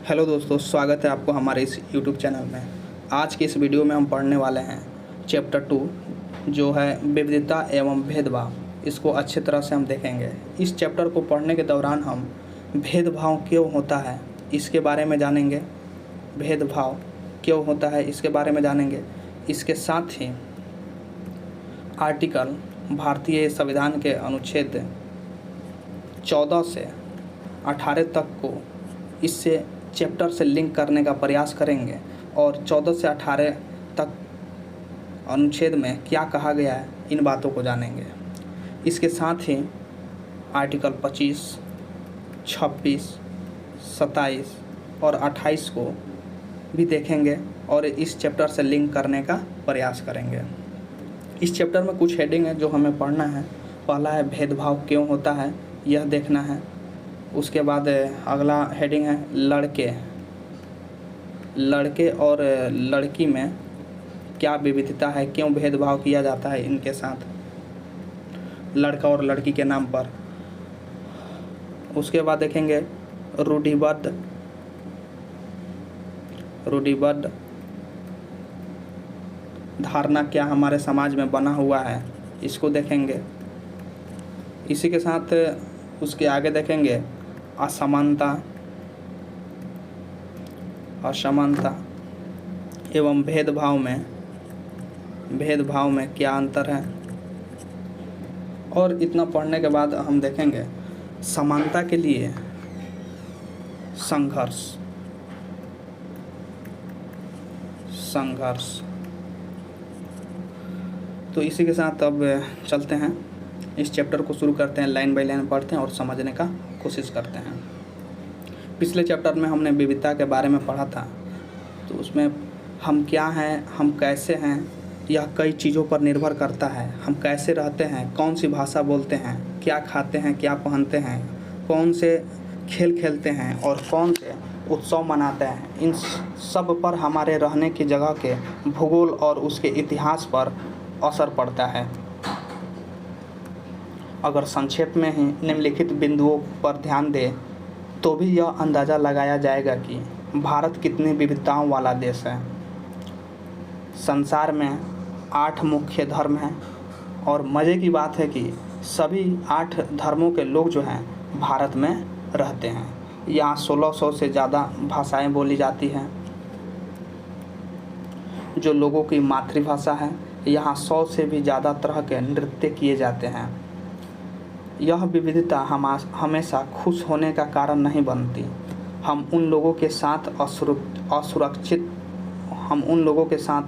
Hello दोस्तों, स्वागत है आपको हमारे इस यूट्यूब चैनल में। आज की इस वीडियो में हम पढ़ने वाले हैं चैप्टर 2 जो है विविधता एवं भेदभाव। इसको अच्छे तरह से हम देखेंगे। इस चैप्टर को पढ़ने के दौरान हम भेदभाव क्यों होता है इसके बारे में जानेंगे। भेदभाव क्यों होता है इसके बारे में जानेंगे। इसके साथ ही आर्टिकल भारतीय संविधान के अनुच्छेद 14 से 18 तक को इससे चैप्टर से लिंक करने का प्रयास करेंगे और 14 से 18 तक अनुच्छेद में क्या कहा गया है इन बातों को जानेंगे। इसके साथ ही आर्टिकल 25, 26, 27 और 28 को भी देखेंगे और इस चैप्टर से लिंक करने का प्रयास करेंगे। इस चैप्टर में कुछ हेडिंग है जो हमें पढ़ना है। पहला है भेदभाव क्यों होता है, यह देखना है। उसके बाद अगला हेडिंग है लड़के और लड़की में क्या विविधता है, क्यों भेदभाव किया जाता है इनके साथ, लड़का और लड़की के नाम पर। उसके बाद देखेंगे रूढ़िबद्ध धारणा क्या हमारे समाज में बना हुआ है, इसको देखेंगे। इसी के साथ उसके आगे देखेंगे असमानता एवं भेदभाव में क्या अंतर है। और इतना पढ़ने के बाद हम देखेंगे समानता के लिए संघर्ष। तो इसी के साथ अब चलते हैं, इस चैप्टर को शुरू करते हैं। लाइन बाय लाइन पढ़ते हैं और समझने का कोशिश करते हैं। पिछले चैप्टर में हमने विविधता के बारे में पढ़ा था, तो उसमें हम क्या हैं, हम कैसे हैं, यह कई चीज़ों पर निर्भर करता है। हम कैसे रहते हैं, कौन सी भाषा बोलते हैं, क्या खाते हैं, क्या पहनते हैं, कौन से खेल खेलते हैं और कौन से उत्सव मनाते हैं, इन सब पर हमारे रहने की जगह के भूगोल और उसके इतिहास पर असर पड़ता है। अगर संक्षेप में ही निम्नलिखित बिंदुओं पर ध्यान दें तो भी यह अंदाज़ा लगाया जाएगा कि भारत कितनी विविधताओं वाला देश है। संसार में 8 मुख्य धर्म हैं और मज़े की बात है कि सभी 8 धर्मों के लोग जो हैं भारत में रहते हैं। यहाँ 1600 से ज़्यादा भाषाएं बोली जाती हैं। जो लोगों की मातृभाषा है, यहाँ 100 से भी ज़्यादा तरह के नृत्य किए जाते हैं। यह विविधता हमेशा खुश होने का कारण नहीं बनती। हम उन लोगों के साथ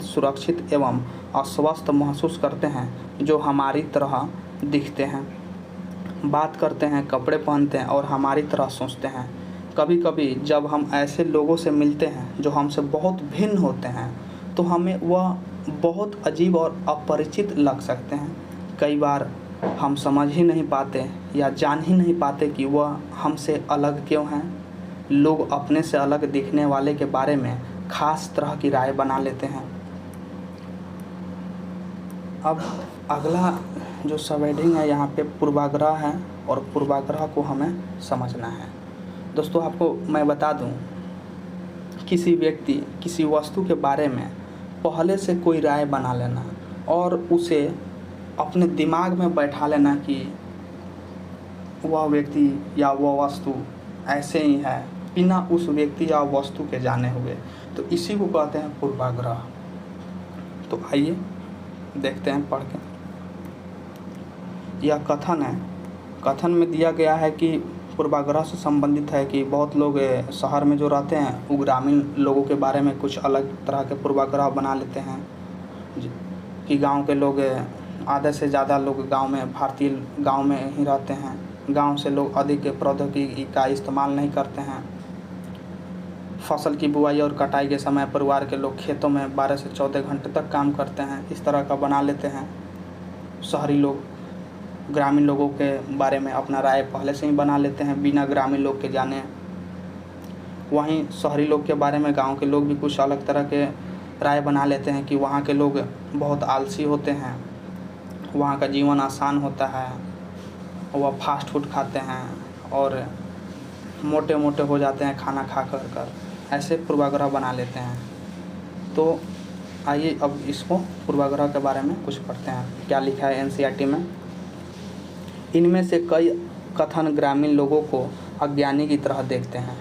सुरक्षित एवं अस्वस्थ महसूस करते हैं जो हमारी तरह दिखते हैं, बात करते हैं, कपड़े पहनते हैं और हमारी तरह सोचते हैं। कभी कभी जब हम ऐसे लोगों से मिलते हैं जो हमसे बहुत भिन्न होते हैं तो हमें वह बहुत अजीब और अपरिचित लग सकते हैं। कई बार हम समझ ही नहीं पाते या जान ही नहीं पाते कि वह हमसे अलग क्यों हैं। लोग अपने से अलग दिखने वाले के बारे में खास तरह की राय बना लेते हैं। अब अगला जो सब हेडिंग है, यहाँ पे पूर्वाग्रह है और पूर्वाग्रह को हमें समझना है। दोस्तों, आपको मैं बता दूं, किसी व्यक्ति किसी वस्तु के बारे में पहले से कोई राय बना लेना और उसे अपने दिमाग में बैठा लेना कि वह व्यक्ति या वह वस्तु ऐसे ही है, बिना उस व्यक्ति या वस्तु के जाने हुए, तो इसी को कहते हैं पूर्वाग्रह। तो आइए देखते हैं पढ़ के। यह कथन है। कथन में दिया गया है कि पूर्वाग्रह से संबंधित है कि बहुत लोग शहर में जो रहते हैं वो ग्रामीण लोगों के बारे में कुछ अलग तरह के पूर्वाग्रह बना लेते हैं कि गांव के लोग, आधे से ज़्यादा लोग भारतीय गांव में ही रहते हैं। गांव से लोग अधिक प्रौद्योगिकी का इस्तेमाल नहीं करते हैं। फसल की बुआई और कटाई के समय परिवार के लोग खेतों में 12 से 14 घंटे तक काम करते हैं, इस तरह का बना लेते हैं। शहरी लोग ग्रामीण लोगों के बारे में अपना राय पहले से ही बना लेते हैं बिना ग्रामीण लोग के जाने। वहीं शहरी लोग के बारे में गांव के लोग भी कुछ अलग तरह के राय बना लेते हैं कि वहाँ के लोग बहुत आलसी होते हैं, वहाँ का जीवन आसान होता है, वह फास्ट फूड खाते हैं और मोटे मोटे हो जाते हैं खाना खा कर ऐसे पूर्वाग्रह बना लेते हैं। तो आइए अब इसको पूर्वाग्रह के बारे में कुछ पढ़ते हैं, क्या लिखा है एनसीईआरटी में। इनमें से कई कथन ग्रामीण लोगों को अज्ञानी की तरह देखते हैं,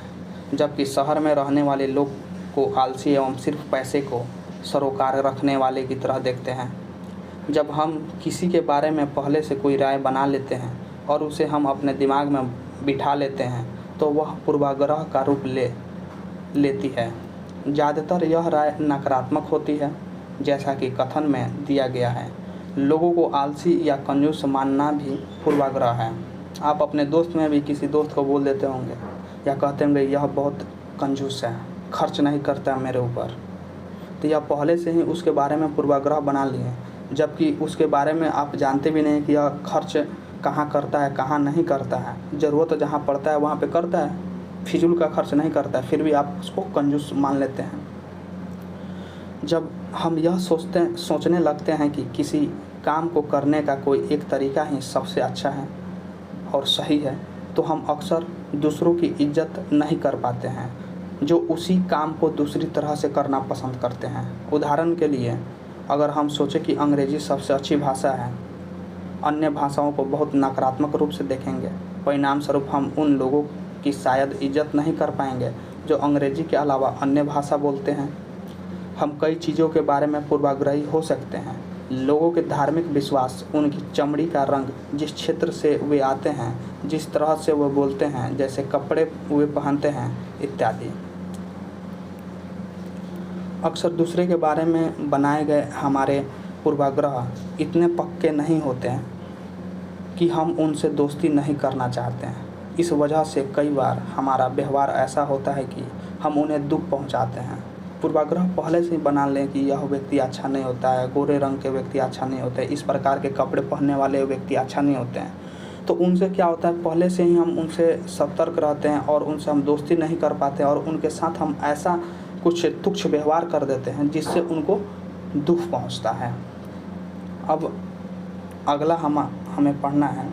जबकि शहर में रहने वाले लोग को आलसी एवं सिर्फ पैसे को सरोकार रखने वाले की तरह देखते हैं। जब हम किसी के बारे में पहले से कोई राय बना लेते हैं और उसे हम अपने दिमाग में बिठा लेते हैं तो वह पूर्वाग्रह का रूप लेती है। ज़्यादातर यह राय नकारात्मक होती है, जैसा कि कथन में दिया गया है। लोगों को आलसी या कंजूस मानना भी पूर्वाग्रह है। आप अपने दोस्त में भी किसी दोस्त को बोल देते होंगे या कहते होंगे यह बहुत कंजूस है, खर्च नहीं करता मेरे ऊपर, तो यह पहले से ही उसके बारे में पूर्वाग्रह बना लिए, जबकि उसके बारे में आप जानते भी नहीं कि यह खर्च कहाँ करता है कहाँ नहीं करता है। ज़रूरत जहाँ पड़ता है वहाँ पे करता है, फिजूल का खर्च नहीं करता है, फिर भी आप उसको कंजूस मान लेते हैं। जब हम यह सोचने लगते हैं कि किसी काम को करने का कोई एक तरीका ही सबसे अच्छा है और सही है, तो हम अक्सर दूसरों की इज्जत नहीं कर पाते हैं जो उसी काम को दूसरी तरह से करना पसंद करते हैं। उदाहरण के लिए, अगर हम सोचें कि अंग्रेज़ी सबसे अच्छी भाषा है, अन्य भाषाओं को बहुत नकारात्मक रूप से देखेंगे। परिणाम स्वरूप हम उन लोगों की शायद इज्जत नहीं कर पाएंगे जो अंग्रेज़ी के अलावा अन्य भाषा बोलते हैं। हम कई चीज़ों के बारे में पूर्वाग्रही हो सकते हैं। लोगों के धार्मिक विश्वास, उनकी चमड़ी का रंग, जिस क्षेत्र से वे आते हैं, जिस तरह से वे बोलते हैं, जैसे कपड़े वे पहनते हैं इत्यादि। अक्सर दूसरे के बारे में बनाए गए हमारे पूर्वाग्रह इतने पक्के नहीं होते हैं कि हम उनसे दोस्ती नहीं करना चाहते हैं। इस वजह से कई बार हमारा व्यवहार ऐसा होता है कि हम उन्हें दुख पहुंचाते हैं। पूर्वाग्रह पहले से ही बना लें कि यह व्यक्ति अच्छा नहीं होता है, गोरे रंग के व्यक्ति अच्छा नहीं होते, इस प्रकार के कपड़े पहनने वाले व्यक्ति अच्छा नहीं होते हैं। तो उनसे क्या होता है, पहले से ही हम उनसे सतर्क रहते हैं और उनसे हम दोस्ती नहीं कर पाते और उनके साथ हम ऐसा कुछ तुच्छ व्यवहार कर देते हैं जिससे उनको दुख पहुंचता है। अब अगला हमें पढ़ना है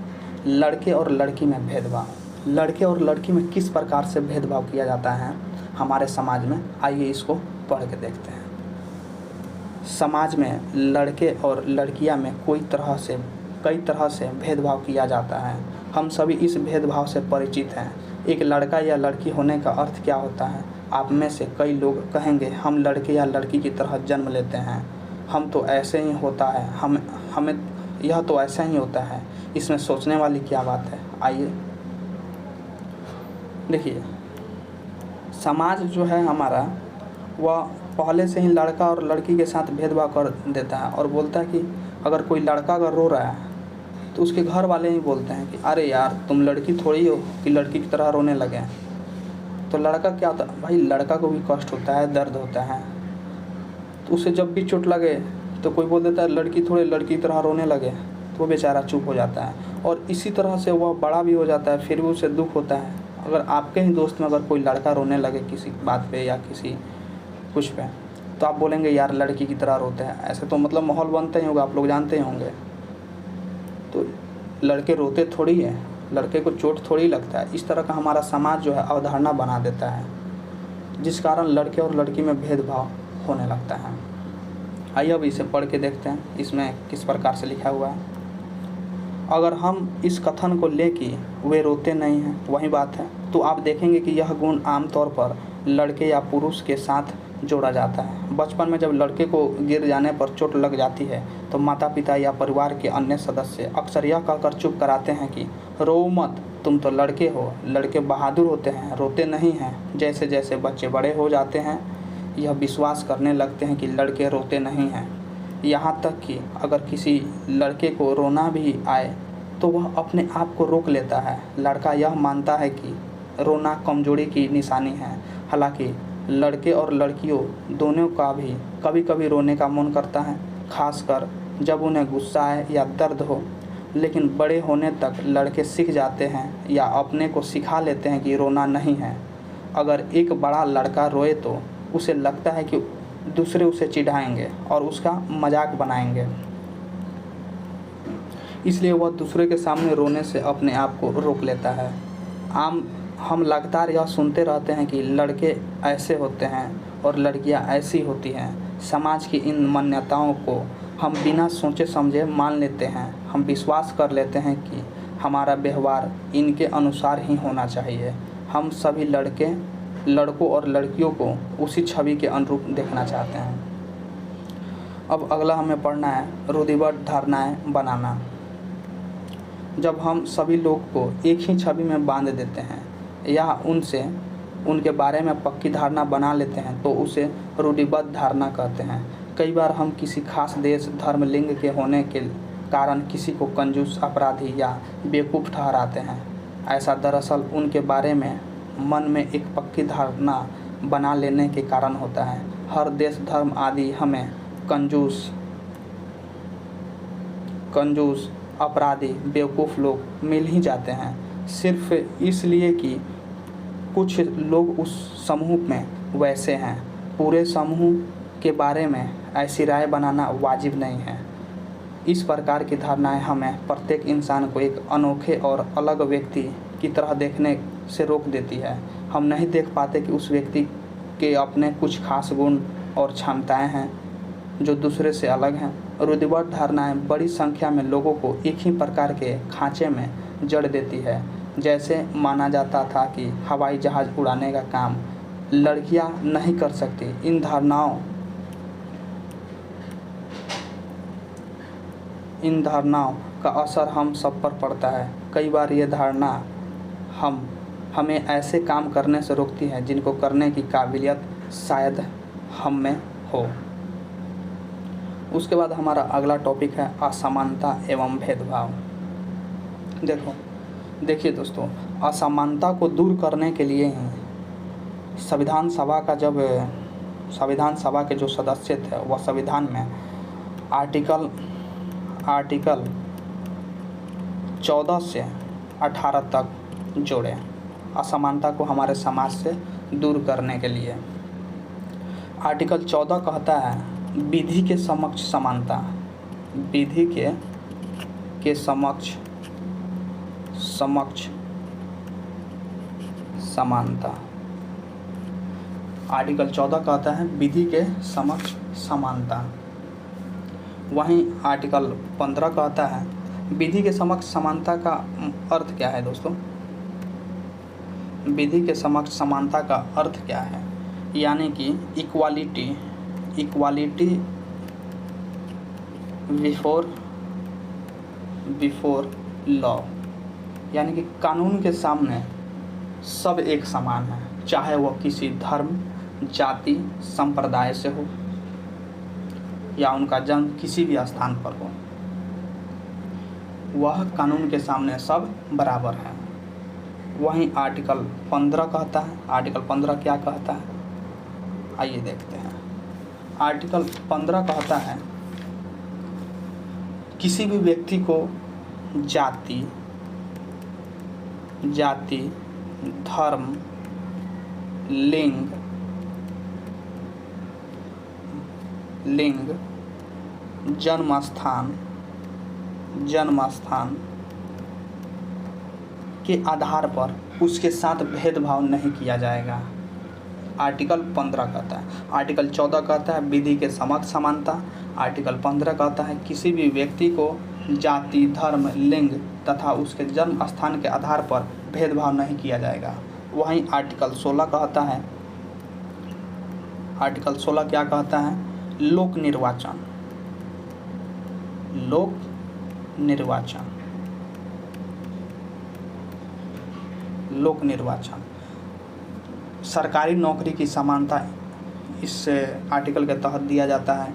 लड़के और लड़की में भेदभाव। लड़के और लड़की में किस प्रकार से भेदभाव किया जाता है हमारे समाज में, आइए इसको पढ़ के देखते हैं। समाज में लड़के और लड़कियां में कई तरह से भेदभाव किया जाता है। हम सभी इस भेदभाव से परिचित हैं। एक लड़का या लड़की होने का अर्थ क्या होता है? आप में से कई लोग कहेंगे हम लड़के या लड़की की तरह जन्म लेते हैं, हम तो ऐसे ही होता है, हमें यह तो ऐसा ही होता है, इसमें सोचने वाली क्या बात है। आइए देखिए, समाज जो है हमारा, वह पहले से ही लड़का और लड़की के साथ भेदभाव कर देता है और बोलता है कि अगर कोई लड़का अगर रो रहा है तो उसके घर वाले ही बोलते हैं कि अरे यार तुम लड़की थोड़ी हो कि लड़की की तरह रोने लगे। तो लड़का क्या होता है भाई, लड़का को भी कष्ट होता है, दर्द होता है, तो उसे जब भी चोट लगे तो कोई बोल देता है लड़की थोड़ी लड़की की तरह रोने लगे, तो वो बेचारा चुप हो जाता है और इसी तरह से वह बड़ा भी हो जाता है, फिर भी उसे दुख होता है। अगर आपके ही दोस्त में अगर कोई लड़का रोने लगे किसी बात पे या किसी कुछ पे, तो आप बोलेंगे यार लड़की की तरह रोते हैं, ऐसे तो मतलब माहौल बनता ही होगा, आप लोग जानते ही होंगे। तो लड़के रोते थोड़ी है, लड़के को चोट थोड़ी लगता है। इस तरह का हमारा समाज जो है अवधारणा बना देता है, जिस कारण लड़के और लड़की में भेदभाव होने लगता है। आइए अब इसे पढ़ के देखते हैं इसमें किस प्रकार से लिखा हुआ है। अगर हम इस कथन को ले कि वे रोते नहीं हैं, वही बात है, तो आप देखेंगे कि यह गुण आमतौर पर लड़के या पुरुष के साथ जोड़ा जाता है। बचपन में जब लड़के को गिर जाने पर चोट लग जाती है तो माता पिता या परिवार के अन्य सदस्य अक्सर यह कहकर चुप कराते हैं कि रो मत, तुम तो लड़के हो, लड़के बहादुर होते हैं, रोते नहीं हैं। जैसे जैसे बच्चे बड़े हो जाते हैं यह विश्वास करने लगते हैं कि लड़के रोते नहीं हैं। यहाँ तक कि अगर किसी लड़के को रोना भी आए तो वह अपने आप को रोक लेता है। लड़का यह मानता है कि रोना कमजोरी की निशानी है। हालांकि लड़के और लड़कियों दोनों का भी कभी कभी रोने का मन करता है, खासकर जब उन्हें गुस्सा आए या दर्द हो। लेकिन बड़े होने तक लड़के सीख जाते हैं या अपने को सिखा लेते हैं कि रोना नहीं है। अगर एक बड़ा लड़का रोए तो उसे लगता है कि दूसरे उसे चिढ़ाएंगे और उसका मजाक बनाएंगे, इसलिए वह दूसरे के सामने रोने से अपने आप को रोक लेता है। हम लगातार यह सुनते रहते हैं कि लड़के ऐसे होते हैं और लड़कियां ऐसी होती हैं। समाज की इन मान्यताओं को हम बिना सोचे समझे मान लेते हैं। हम विश्वास कर लेते हैं कि हमारा व्यवहार इनके अनुसार ही होना चाहिए। हम सभी लड़कों और लड़कियों को उसी छवि के अनुरूप देखना चाहते हैं। अब अगला हमें पढ़ना है रूढ़िबद्ध धारणाएं बनाना। जब हम सभी लोग को एक ही छवि में बांध देते हैं या उनके बारे में पक्की धारणा बना लेते हैं तो उसे रूढ़िबद्ध धारणा कहते हैं। कई बार हम किसी खास देश, धर्म, लिंग के होने के कारण किसी को कंजूस, अपराधी या बेवकूफ़ ठहराते हैं। ऐसा दरअसल उनके बारे में मन में एक पक्की धारणा बना लेने के कारण होता है। हर देश, धर्म आदि हमें कंजूस, अपराधी, बेवकूफ़ लोग मिल ही जाते हैं, सिर्फ इसलिए कि कुछ लोग उस समूह में वैसे हैं। पूरे समूह के बारे में ऐसी राय बनाना वाजिब नहीं है। इस प्रकार की धारणाएं हमें प्रत्येक इंसान को एक अनोखे और अलग व्यक्ति की तरह देखने से रोक देती है। हम नहीं देख पाते कि उस व्यक्ति के अपने कुछ खास गुण और क्षमताएं हैं जो दूसरे से अलग हैं। रूढ़िबद्ध धारणाएं बड़ी संख्या में लोगों को एक ही प्रकार के खांचे में जड़ देती है। जैसे माना जाता था कि हवाई जहाज़ उड़ाने का काम लड़कियां नहीं कर सकती। इन धारणाओं का असर हम सब पर पड़ता है। कई बार ये धारणा हमें ऐसे काम करने से रोकती है जिनको करने की काबिलियत शायद हम में हो। उसके बाद हमारा अगला टॉपिक है असमानता एवं भेदभाव। देखिए दोस्तों, असमानता को दूर करने के लिए ही संविधान सभा के जो सदस्य थे वह संविधान में आर्टिकल 14 से 18 तक जोड़े असमानता को हमारे समाज से दूर करने के लिए। आर्टिकल 14 कहता है विधि के समक्ष समानता। विधि के समक्ष समानता। आर्टिकल 14 कहता है विधि के समक्ष समानता। वहीं आर्टिकल 15 कहता है विधि के समक्ष समानता का अर्थ क्या है दोस्तों? विधि के समक्ष समानता का अर्थ क्या है? यानी कि इक्वालिटी बिफोर लॉ, यानी कि कानून के सामने सब एक समान है, चाहे वह किसी धर्म, जाति, संप्रदाय से हो या उनका जन्म किसी भी स्थान पर हो। वह कानून के सामने सब बराबर हैं। वहीं आर्टिकल 15 कहता है, आर्टिकल 15 क्या कहता है आइए देखते हैं। आर्टिकल 15 कहता है किसी भी व्यक्ति को जाति, धर्म, लिंग, जन्म स्थान के आधार पर उसके साथ भेदभाव नहीं किया जाएगा। आर्टिकल 15 कहता है। आर्टिकल 14 कहता है विधि के समक्ष समानता। आर्टिकल 15 कहता है किसी भी व्यक्ति को जाति, धर्म, लिंग तथा उसके जन्म स्थान के आधार पर भेदभाव नहीं किया जाएगा। वहीं आर्टिकल 16 कहता है, आर्टिकल 16 क्या कहता है? लोक निर्वाचन। सरकारी नौकरी की समानता इस आर्टिकल के तहत दिया जाता है।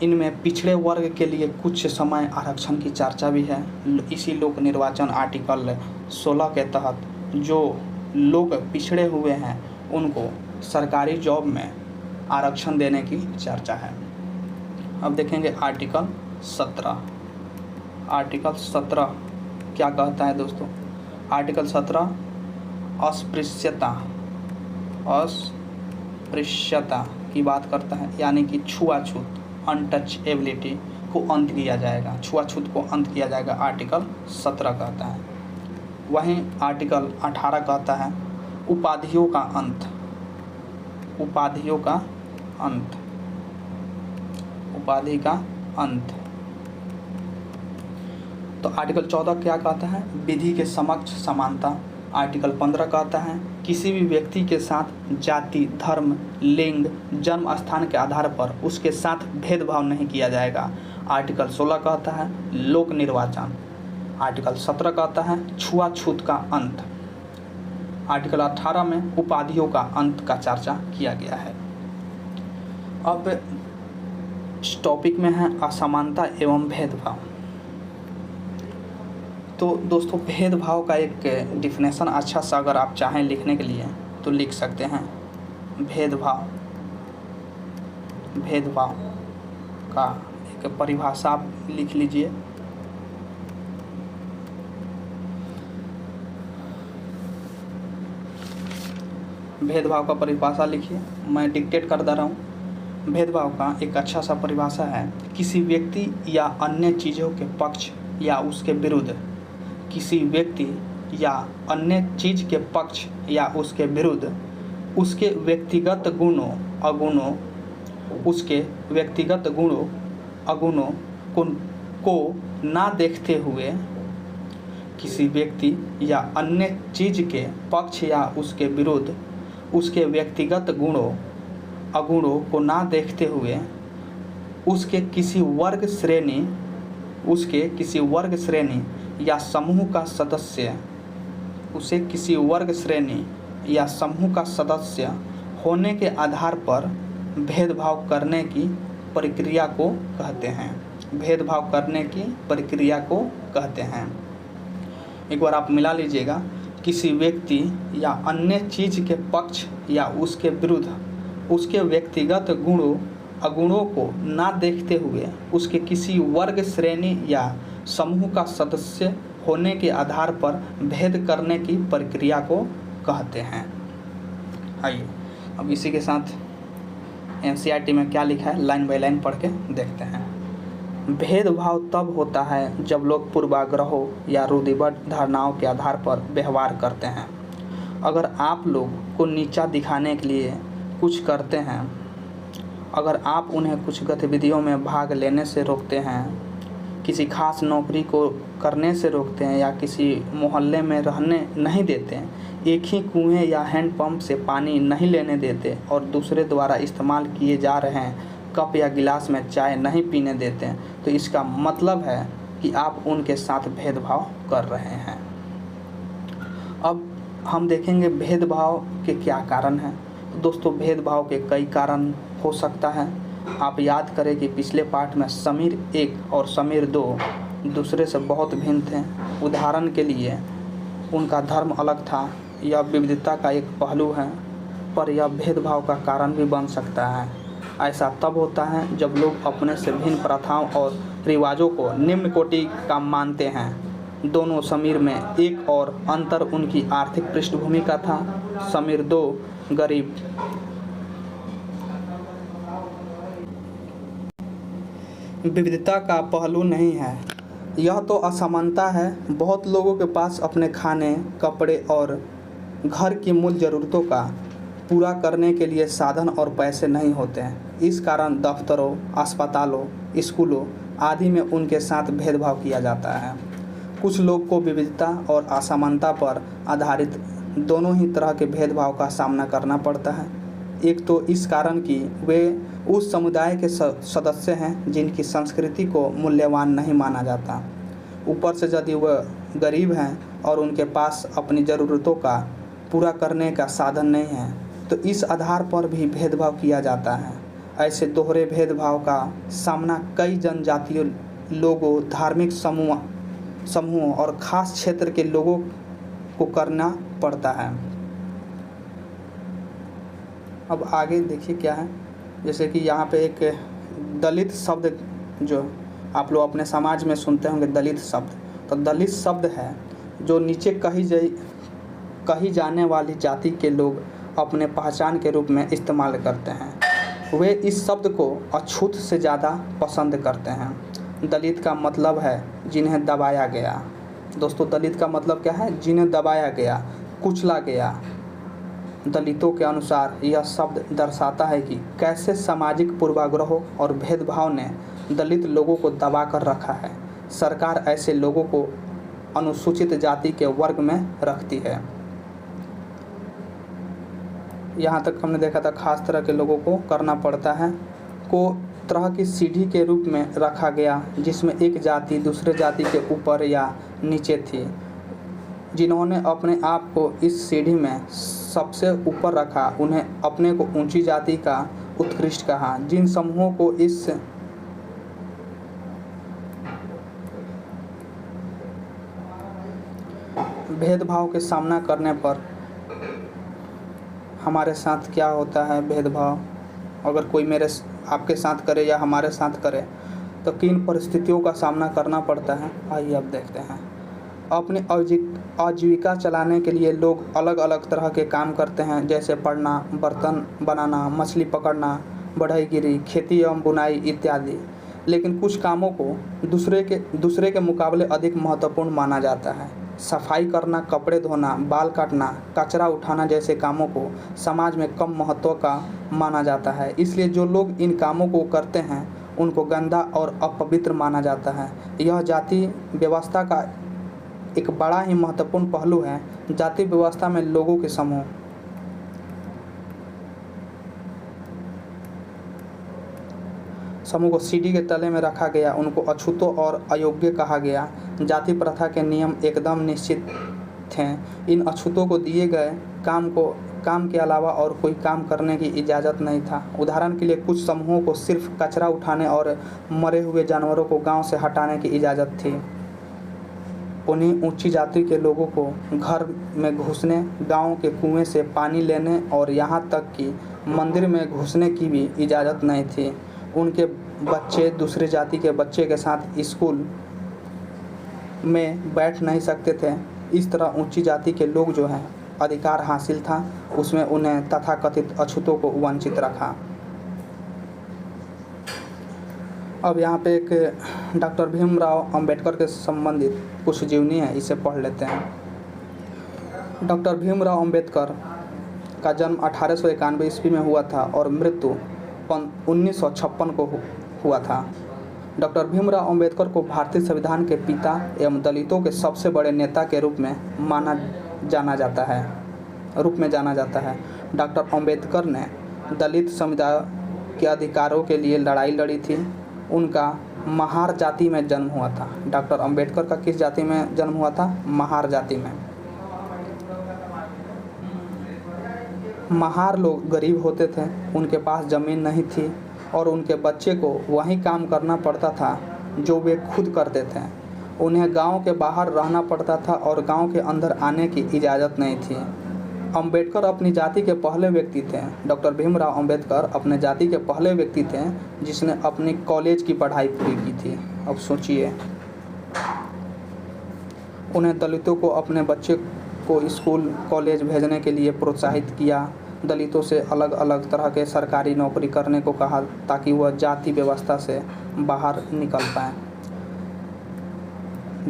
इनमें पिछड़े वर्ग के लिए कुछ समय आरक्षण की चर्चा भी है। इसी लोक निर्वाचन आर्टिकल 16 के तहत जो लोग पिछड़े हुए हैं उनको सरकारी जॉब में आरक्षण देने की चर्चा है। अब देखेंगे आर्टिकल 17। आर्टिकल 17 क्या कहता है दोस्तों? आर्टिकल 17 अस्पृश्यता की बात करता है, यानी कि छुआछूत, अनटचेबिलिटी को अंत किया जाएगा। छुआछूत को अंत किया जाएगा, आर्टिकल 17 कहता है। वहीं आर्टिकल 18 कहता है उपाधियों का अंत, उपाधियों का अंत, उपाधि का अंत। तो आर्टिकल 14 क्या कहता है, विधि के समक्ष समानता। आर्टिकल 15 कहता है किसी भी व्यक्ति के साथ जाति, धर्म, लिंग, जन्म स्थान के आधार पर उसके साथ भेदभाव नहीं किया जाएगा। आर्टिकल 16 कहता है लोक निर्वाचन। आर्टिकल 17 कहता है छुआछूत का अंत। आर्टिकल 18 में उपाधियों का अंत का चर्चा किया गया है। अब इस टॉपिक में है असमानता एवं भेदभाव। तो दोस्तों भेदभाव का एक डिफिनेशन अच्छा सा अगर आप चाहें लिखने के लिए तो लिख सकते हैं, भेदभाव, भेदभाव का एक परिभाषा आप लिख लीजिए। भेदभाव का परिभाषा लिखिए, मैं डिक्टेट कर दे रहा हूँ। भेदभाव का एक अच्छा सा परिभाषा है किसी व्यक्ति या अन्य चीज़ों के पक्ष या उसके विरुद्ध, किसी व्यक्ति या अन्य चीज़ के पक्ष या उसके विरुद्ध उसके व्यक्तिगत गुणों अवगुणों, उसके व्यक्तिगत गुणों अवगुणों को ना देखते हुए, किसी व्यक्ति या अन्य चीज़ के पक्ष या उसके विरुद्ध उसके व्यक्तिगत गुणों अवगुणों को ना देखते हुए उसके किसी वर्ग श्रेणी, उसके किसी वर्ग श्रेणी या समूह का सदस्य, उसे किसी वर्ग श्रेणी या समूह का सदस्य होने के आधार पर भेदभाव करने की प्रक्रिया को कहते हैं, भेदभाव करने की प्रक्रिया को कहते हैं। एक बार आप मिला लीजिएगा, किसी व्यक्ति या अन्य चीज़ के पक्ष या उसके विरुद्ध उसके व्यक्तिगत गुणों अवगुणों को ना देखते हुए उसके किसी वर्ग श्रेणी या समूह का सदस्य होने के आधार पर भेद करने की प्रक्रिया को कहते हैं। आइए अब इसी के साथ एनसीईआरटी में क्या लिखा है लाइन बाय लाइन पढ़ के देखते हैं। भेदभाव तब होता है जब लोग पूर्वाग्रहों या रूढ़िबद्ध धारणाओं के आधार पर व्यवहार करते हैं। अगर आप लोग को नीचा दिखाने के लिए कुछ करते हैं, अगर आप उन्हें कुछ गतिविधियों में भाग लेने से रोकते हैं, किसी खास नौकरी को करने से रोकते हैं या किसी मोहल्ले में रहने नहीं देते, एक ही कुएं या हैंडपंप से पानी नहीं लेने देते और दूसरे द्वारा इस्तेमाल किए जा रहे हैं कप या गिलास में चाय नहीं पीने देते, तो इसका मतलब है कि आप उनके साथ भेदभाव कर रहे हैं। अब हम देखेंगे भेदभाव के क्या कारण हैं। तो दोस्तों भेदभाव के कई कारण हो सकता है। आप याद करें कि पिछले पार्ट में समीर 1 और समीर 2 दूसरे से बहुत भिन्न थे। उदाहरण के लिए उनका धर्म अलग था। यह विविधता का एक पहलू है, पर यह भेदभाव का कारण भी बन सकता है। ऐसा तब होता है जब लोग अपने से भिन्न प्रथाओं और रिवाजों को निम्न कोटि का मानते हैं। दोनों समीर में एक और अंतर उनकी आर्थिक पृष्ठभूमि का था। समीर 2 गरीब विविधता का पहलू नहीं है, यह तो असमानता है। बहुत लोगों के पास अपने खाने, कपड़े और घर की मूल ज़रूरतों का पूरा करने के लिए साधन और पैसे नहीं होते हैं। इस कारण दफ्तरों, अस्पतालों, स्कूलों आदि में उनके साथ भेदभाव किया जाता है। कुछ लोग को विविधता और असमानता पर आधारित दोनों ही तरह के भेदभाव का सामना करना पड़ता है। एक तो इस कारण कि वे उस समुदाय के सदस्य हैं जिनकी संस्कृति को मूल्यवान नहीं माना जाता। ऊपर से यदि वह गरीब हैं और उनके पास अपनी ज़रूरतों का पूरा करने का साधन नहीं है, तो इस आधार पर भी भेदभाव किया जाता है। ऐसे दोहरे भेदभाव का सामना कई जनजातीय लोगों, धार्मिक समूहों और ख़ास क्षेत्र के लोगों को करना पड़ता है। अब आगे देखिए क्या है, जैसे कि यहाँ पे एक दलित शब्द जो आप लोग अपने समाज में सुनते होंगे, दलित शब्द, तो दलित शब्द है जो नीचे कही जाने वाली जाति के लोग अपने पहचान के रूप में इस्तेमाल करते हैं। वे इस शब्द को अछूत से ज़्यादा पसंद करते हैं। दलित का मतलब है जिन्हें दबाया गया, दोस्तों दलित का मतलब क्या है? जिन्हें दबाया गया, कुचला गया। दलितों के अनुसार यह शब्द दर्शाता है कि कैसे सामाजिक पूर्वाग्रहों और भेदभाव ने दलित लोगों को दबा कर रखा है। सरकार ऐसे लोगों को अनुसूचित जाति के वर्ग में रखती है। यहाँ तक हमने देखा था खास तरह के लोगों को करना पड़ता है, को तरह की सीढ़ी के रूप में रखा गया, जिसमें एक जाति दूसरे जाति के ऊपर या नीचे थी। जिन्होंने अपने आप को इस सीढ़ी में सबसे ऊपर रखा, उन्हें अपने को ऊंची जाति का उत्कृष्ट कहा। जिन समूहों को इस भेदभाव के सामना करने पर हमारे साथ क्या होता है, भेदभाव अगर कोई आपके साथ करे या हमारे साथ करे तो किन परिस्थितियों का सामना करना पड़ता है, आइए अब देखते हैं। अपनी आजीविका चलाने के लिए लोग अलग अलग तरह के काम करते हैं, जैसे पढ़ना, बर्तन बनाना, मछली पकड़ना, बढ़ईगिरी, खेती एवं बुनाई इत्यादि। लेकिन कुछ कामों को दूसरे के मुकाबले अधिक महत्वपूर्ण माना जाता है। सफाई करना, कपड़े धोना, बाल काटना, कचरा उठाना जैसे कामों को समाज में कम महत्व का माना जाता है। इसलिए जो लोग इन कामों को करते हैं उनको गंदा और अपवित्र माना जाता है। यह जाति व्यवस्था का एक बड़ा ही महत्वपूर्ण पहलू है। जाति व्यवस्था में लोगों के समूह को सीढ़ी के तले में रखा गया, उनको अछूतों और अयोग्य कहा गया। जाति प्रथा के नियम एकदम निश्चित थे। इन अछूतों को दिए गए काम के अलावा और कोई काम करने की इजाज़त नहीं था। उदाहरण के लिए कुछ समूहों को सिर्फ कचरा उठाने और मरे हुए जानवरों को गांव से हटाने की इजाज़त थी। उन्हीं ऊंची जाति के लोगों को घर में घुसने, गांव के कुएं से पानी लेने और यहाँ तक कि मंदिर में घुसने की भी इजाज़त नहीं थी। उनके बच्चे दूसरे जाति के बच्चे के साथ स्कूल में बैठ नहीं सकते थे। इस तरह ऊंची जाति के लोग जो हैं अधिकार हासिल था, उसमें उन्हें तथाकथित अछूतों को वंचित रखा। अब यहाँ पे एक डॉक्टर भीमराव अंबेडकर के संबंधित कुछ जीवनी है, इसे पढ़ लेते हैं। डॉक्टर भीमराव अंबेडकर का जन्म 1891 ईस्वी में हुआ था और मृत्यु 1956 को हुआ था। डॉक्टर भीमराव अंबेडकर को भारतीय संविधान के पिता एवं दलितों के सबसे बड़े नेता के रूप में जाना जाता है। डॉक्टर अंबेडकर ने दलित समुदाय के अधिकारों के लिए लड़ाई लड़ी थी। उनका महार जाति में जन्म हुआ था। डॉक्टर अंबेडकर का किस जाति में जन्म हुआ था? महार जाति में। महार लोग गरीब होते थे, उनके पास ज़मीन नहीं थी और उनके बच्चे को वही काम करना पड़ता था जो वे खुद करते थे। उन्हें गांव के बाहर रहना पड़ता था और गांव के अंदर आने की इजाज़त नहीं थी। अंबेडकर अपनी जाति के पहले व्यक्ति थे। डॉक्टर भीमराव अंबेडकर अपने जाति के पहले व्यक्ति थे जिसने अपनी कॉलेज की पढ़ाई पूरी की थी। अब सोचिए, उन्हें दलितों को अपने बच्चे को स्कूल कॉलेज भेजने के लिए प्रोत्साहित किया। दलितों से अलग अलग तरह के सरकारी नौकरी करने को कहा ताकि वह जाति व्यवस्था से बाहर निकल पाएँ।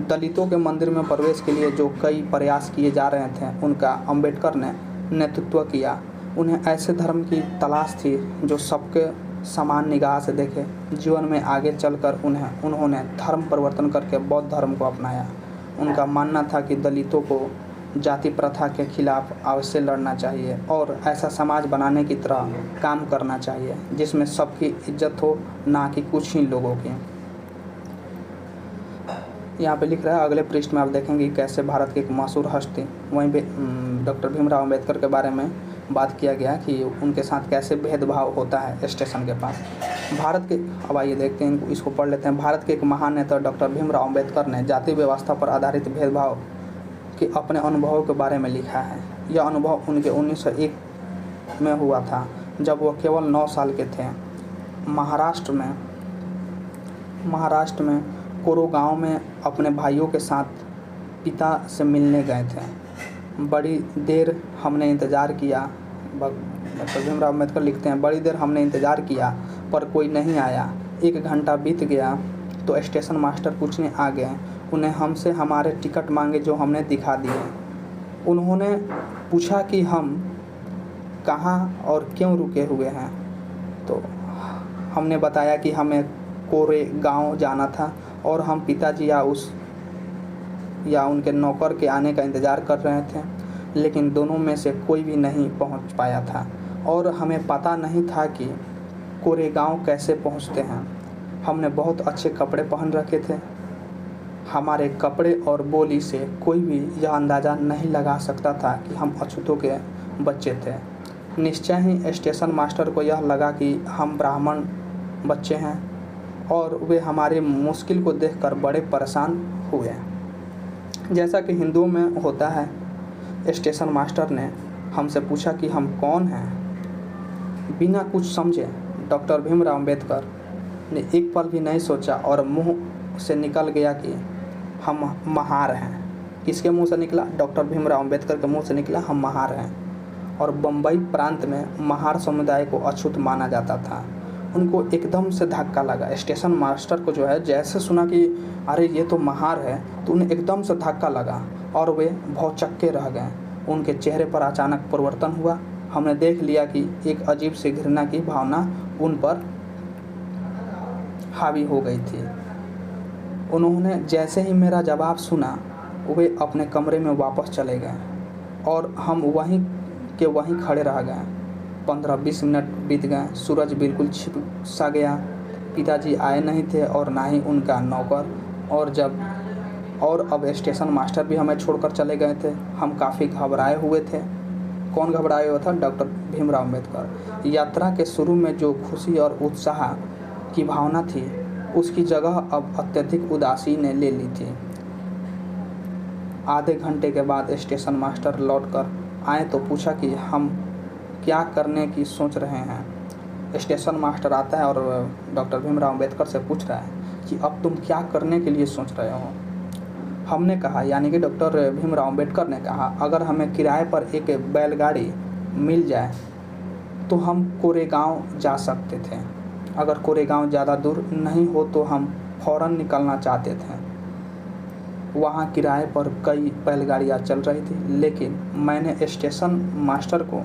दलितों के मंदिर में प्रवेश के लिए जो कई प्रयास किए जा रहे थे, उनका अंबेडकर ने नेतृत्व किया। उन्हें ऐसे धर्म की तलाश थी जो सबके समान निगाह से देखे। जीवन में आगे चलकर उन्होंने धर्म परिवर्तन करके बौद्ध धर्म को अपनाया। उनका मानना था कि दलितों को जाति प्रथा के खिलाफ अवश्य लड़ना चाहिए और ऐसा समाज बनाने की तरह काम करना चाहिए जिसमें सबकी इज्जत हो, ना कि कुछ ही लोगों की। यहाँ पे लिख रहा है, अगले पृष्ठ में आप देखेंगे कैसे भारत के एक मशहूर हस्ती, वहीं पे डॉक्टर भीमराव अंबेडकर के बारे में बात किया गया कि उनके साथ कैसे भेदभाव होता है स्टेशन के पास। भारत के, अब आइए देखते हैं, इसको पढ़ लेते हैं। भारत के एक महान नेता डॉक्टर भीमराव अंबेडकर ने जाति व्यवस्था पर आधारित भेदभाव के अपने अनुभवों के बारे में लिखा है। यह अनुभव उनके 1901 में हुआ था, जब वह केवल 9 साल के थे। महाराष्ट्र में कोरो गांव में अपने भाइयों के साथ पिता से मिलने गए थे। बड़ी देर हमने इंतज़ार किया, डॉक्टर भीमराव अंबेडकर लिखते हैं, बड़ी देर हमने इंतज़ार किया पर कोई नहीं आया। 1 घंटा बीत गया तो स्टेशन मास्टर पूछने आ गए, उन्हें हमसे हमारे टिकट मांगे जो हमने दिखा दिए। उन्होंने पूछा कि हम कहाँ और क्यों रुके हुए हैं, तो हमने बताया कि हमें कोरेगांव जाना था और हम पिताजी या उनके नौकर के आने का इंतज़ार कर रहे थे, लेकिन दोनों में से कोई भी नहीं पहुंच पाया था और हमें पता नहीं था कि कोरेगांव कैसे पहुंचते हैं। हमने बहुत अच्छे कपड़े पहन रखे थे। हमारे कपड़े और बोली से कोई भी यह अंदाज़ा नहीं लगा सकता था कि हम अछूतों के बच्चे थे। निश्चय ही स्टेशन मास्टर को यह लगा कि हम ब्राह्मण बच्चे हैं और वे हमारी मुश्किल को देखकर बड़े परेशान हुए। जैसा कि हिंदुओं में होता है, स्टेशन मास्टर ने हमसे पूछा कि हम कौन हैं। बिना कुछ समझे डॉक्टर भीमराव अंबेडकर ने एक पल भी नहीं सोचा और मुंह से निकल गया कि हम महार हैं। किसके मुंह से निकला? डॉक्टर भीमराव अंबेडकर के मुंह से निकला हम महार हैं। और बम्बई प्रांत में महार समुदाय को अछूत माना जाता था। उनको एकदम से धक्का लगा। स्टेशन मास्टर को जो है जैसे सुना कि अरे ये तो महार है, तो उन्हें एकदम से धक्का लगा और वे भौचक्के रह गए। उनके चेहरे पर अचानक परिवर्तन हुआ। हमने देख लिया कि एक अजीब सी घृणा की भावना उन पर हावी हो गई थी। उन्होंने जैसे ही मेरा जवाब सुना, वे अपने कमरे में वापस चले गए और हम वहीं के वहीं खड़े रह गए। 15-20 मिनट बीत गए। सूरज बिल्कुल छिप सा गया। पिताजी आए नहीं थे और ना ही उनका नौकर, और अब स्टेशन मास्टर भी हमें छोड़कर चले गए थे। हम काफ़ी घबराए हुए थे। कौन घबराया हुआ था? डॉक्टर भीमराव अंबेडकर। यात्रा के शुरू में जो खुशी और उत्साह की भावना थी, उसकी जगह अब अत्यधिक उदासी ने ले ली थी। आधे घंटे के बाद स्टेशन मास्टर लौटकर आए तो पूछा कि हम क्या करने की सोच रहे हैं। स्टेशन मास्टर आता है और डॉक्टर भीमराव अंबेडकर से पूछ रहा है कि अब तुम क्या करने के लिए सोच रहे हो। हमने कहा, यानी कि डॉक्टर भीमराव अंबेडकर ने कहा, अगर हमें किराए पर एक बैलगाड़ी मिल जाए तो हम कोरेगांव जा सकते थे। अगर कोरेगांव ज़्यादा दूर नहीं हो तो हम फ़ौरन निकलना चाहते थे। वहाँ किराए पर कई बैलगाड़ियाँ चल रही थी, लेकिन मैंने स्टेशन मास्टर को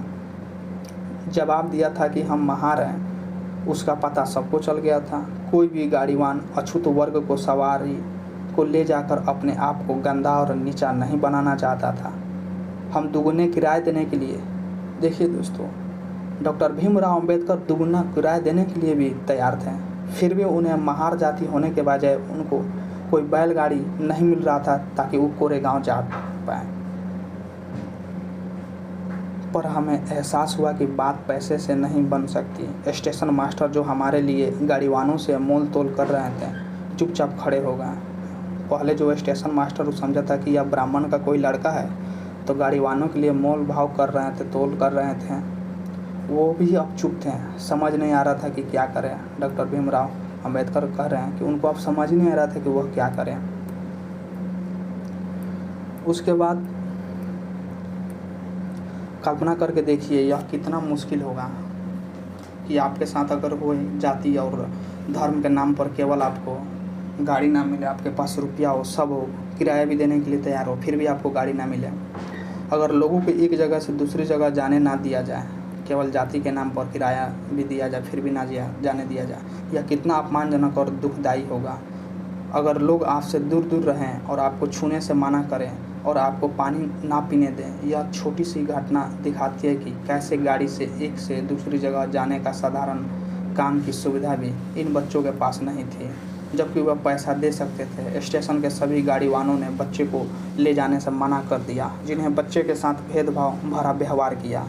जवाब दिया था कि हम महार हैं। उसका पता सबको चल गया था। कोई भी गाड़ीवान अछूत वर्ग को सवारी को ले जाकर अपने आप को गंदा और नीचा नहीं बनाना चाहता था। हम दुगने किराए देने के लिए, देखिए दोस्तों, डॉक्टर भीमराव अंबेडकर दुगना किराया देने के लिए भी तैयार थे। फिर भी उन्हें महार जाति होने के बजाय उनको कोई बैलगाड़ी नहीं मिल रहा था ताकि वो कोरेगांव जा पाए। पर हमें एहसास हुआ कि बात पैसे से नहीं बन सकती। स्टेशन मास्टर जो हमारे लिए गाड़ीवानों से मोल तोल कर रहे थे, चुपचाप खड़े हो गए। पहले जो स्टेशन मास्टर समझा था कि यह ब्राह्मण का कोई लड़का है, तो गाड़ीवानों के लिए मोल भाव कर रहे थे, तोल कर रहे थे, वो भी अब चुप थे। समझ नहीं आ रहा था कि क्या करें। डॉक्टर भीमराव अंबेडकर कह रहे हैं कि उनको अब समझ नहीं आ रहा था कि वह क्या करें। उसके बाद कल्पना करके देखिए यह कितना मुश्किल होगा कि आपके साथ अगर कोई जाति और धर्म के नाम पर केवल आपको गाड़ी ना मिले, आपके पास रुपया हो, सब हो, किराया भी देने के लिए तैयार हो, फिर भी आपको गाड़ी ना मिले। अगर लोगों को एक जगह से दूसरी जगह जाने ना दिया जाए, केवल जाति के नाम पर किराया भी दिया जाए फिर भी ना जाने दिया जाए, यह कितना अपमानजनक और दुखदायी होगा। अगर लोग आपसे दूर दूर रहें और आपको छूने से मना करें और आपको पानी ना पीने दें, यह छोटी सी घटना दिखाती है कि कैसे गाड़ी से एक से दूसरी जगह जाने का साधारण काम की सुविधा भी इन बच्चों के पास नहीं थी, जबकि वह पैसा दे सकते थे। स्टेशन के सभी गाड़ीवानों ने बच्चे को ले जाने से मना कर दिया, जिन्हें बच्चे के साथ भेदभाव भरा व्यवहार किया।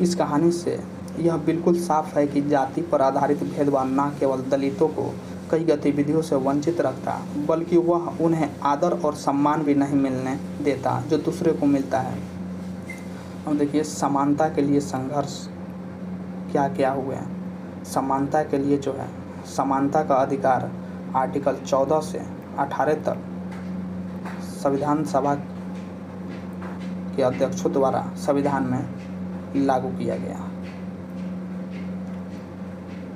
इस कहानी से यह बिल्कुल साफ है कि जाति पर आधारित भेदभाव न केवल दलितों को कई गतिविधियों से वंचित रखता, बल्कि वह उन्हें आदर और सम्मान भी नहीं मिलने देता जो दूसरे को मिलता है। अब देखिए समानता के लिए संघर्ष क्या क्या हुए हैं। समानता के लिए जो है, समानता का अधिकार आर्टिकल 14 से 18 तक संविधान सभा के अध्यक्षों द्वारा संविधान में लागू किया गया।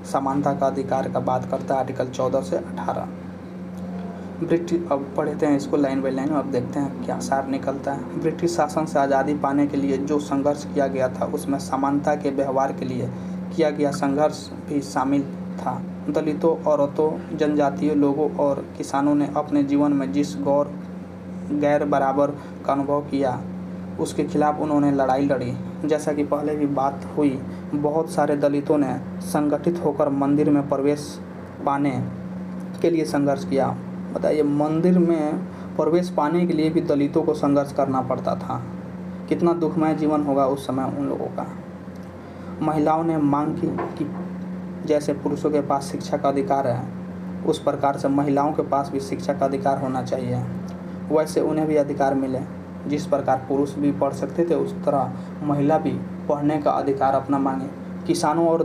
समानता का अधिकार का बात करता है आर्टिकल 14 से 18। ब्रिटिश, अब पढ़ते हैं इसको लाइन बाई लाइन, अब देखते हैं क्या सार निकलता है। ब्रिटिश शासन से आज़ादी पाने के लिए जो संघर्ष किया गया था उसमें समानता के व्यवहार के लिए किया गया संघर्ष भी शामिल था। दलितों, औरतों, जनजातीय लोगों और किसानों ने अपने जीवन में जिस गैर बराबर का अनुभव किया उसके खिलाफ उन्होंने लड़ाई लड़ी। जैसा कि पहले भी बात हुई, बहुत सारे दलितों ने संगठित होकर मंदिर में प्रवेश पाने के लिए संघर्ष किया। बताइए, मंदिर में प्रवेश पाने के लिए भी दलितों को संघर्ष करना पड़ता था। कितना दुखमय जीवन होगा उस समय उन लोगों का। महिलाओं ने मांग की कि जैसे पुरुषों के पास शिक्षा का अधिकार है उस प्रकार से महिलाओं के पास भी शिक्षा का अधिकार होना चाहिए, वैसे उन्हें भी अधिकार मिले। जिस प्रकार पुरुष भी पढ़ सकते थे उस तरह महिला भी पढ़ने का अधिकार अपना मांगे। किसानों और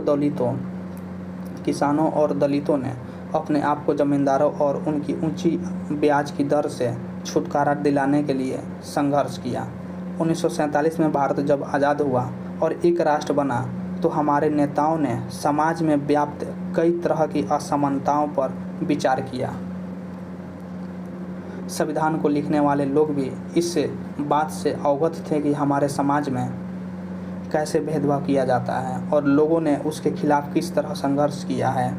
दलितों ने अपने आप को जमींदारों और उनकी ऊंची ब्याज की दर से छुटकारा दिलाने के लिए संघर्ष किया। 1947 में भारत जब आज़ाद हुआ और एक राष्ट्र बना तो हमारे नेताओं ने समाज में व्याप्त कई तरह की असमानताओं पर विचार किया। संविधान को लिखने वाले लोग भी इस बात से अवगत थे कि हमारे समाज में कैसे भेदभाव किया जाता है और लोगों ने उसके खिलाफ किस तरह संघर्ष किया है।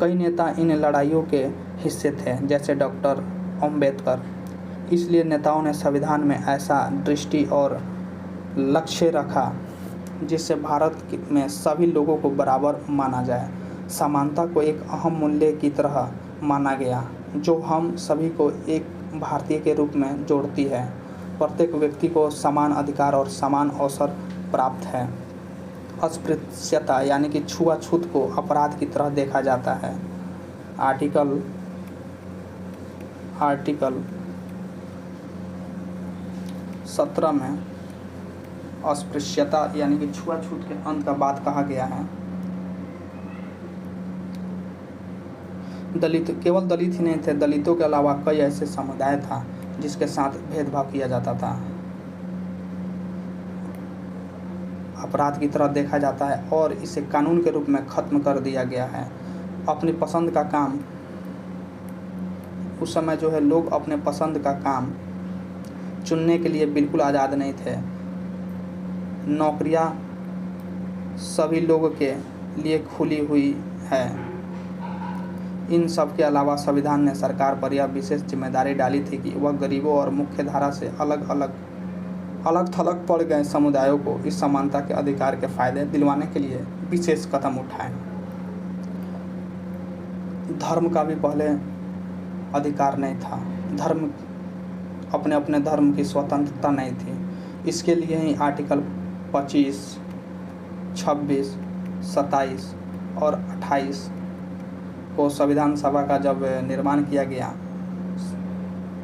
कई नेता इन लड़ाइयों के हिस्से थे, जैसे डॉक्टर अम्बेडकर। इसलिए नेताओं ने संविधान में ऐसा दृष्टि और लक्ष्य रखा जिससे भारत में सभी लोगों को बराबर माना जाए। समानता को एक अहम मूल्य की तरह माना गया जो हम सभी को एक भारतीय के रूप में जोड़ती है। प्रत्येक व्यक्ति को समान अधिकार और समान अवसर प्राप्त है। अस्पृश्यता यानी कि छुआछूत को अपराध की तरह देखा जाता है। आर्टिकल 17 में अस्पृश्यता यानी कि छुआछूत के अंत का बात कहा गया है। केवल दलित ही नहीं थे, दलितों के अलावा कई ऐसे समुदाय था जिसके साथ भेदभाव किया जाता था, अपराध की तरह देखा जाता है और इसे कानून के रूप में खत्म कर दिया गया है। अपनी पसंद का काम, उस समय जो है लोग अपने पसंद का काम चुनने के लिए बिल्कुल आज़ाद नहीं थे। नौकरियां सभी लोगों के लिए खुली हुई है। इन सब के अलावा संविधान ने सरकार पर यह विशेष जिम्मेदारी डाली थी कि वह गरीबों और मुख्य धारा से अलग थलग पड़ गए समुदायों को इस समानता के अधिकार के फायदे दिलवाने के लिए विशेष कदम उठाए। धर्म का भी पहले अधिकार नहीं था, अपने धर्म की स्वतंत्रता नहीं थी। इसके लिए ही आर्टिकल 25, 26, 27 और 28 को संविधान सभा का जब निर्माण किया गया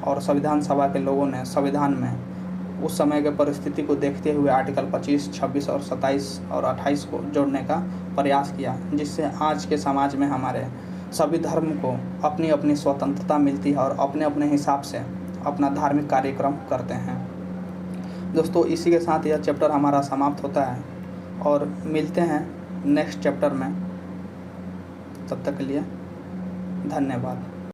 और संविधान सभा के लोगों ने संविधान में उस समय के परिस्थिति को देखते हुए आर्टिकल 25, 26 और 27 और 28 को जोड़ने का प्रयास किया, जिससे आज के समाज में हमारे सभी धर्म को अपनी अपनी स्वतंत्रता मिलती है और अपने अपने हिसाब से अपना धार्मिक कार्यक्रम करते हैं। दोस्तों, इसी के साथ यह चैप्टर हमारा समाप्त होता है और मिलते हैं नेक्स्ट चैप्टर में। तब तक के लिए धन्यवाद।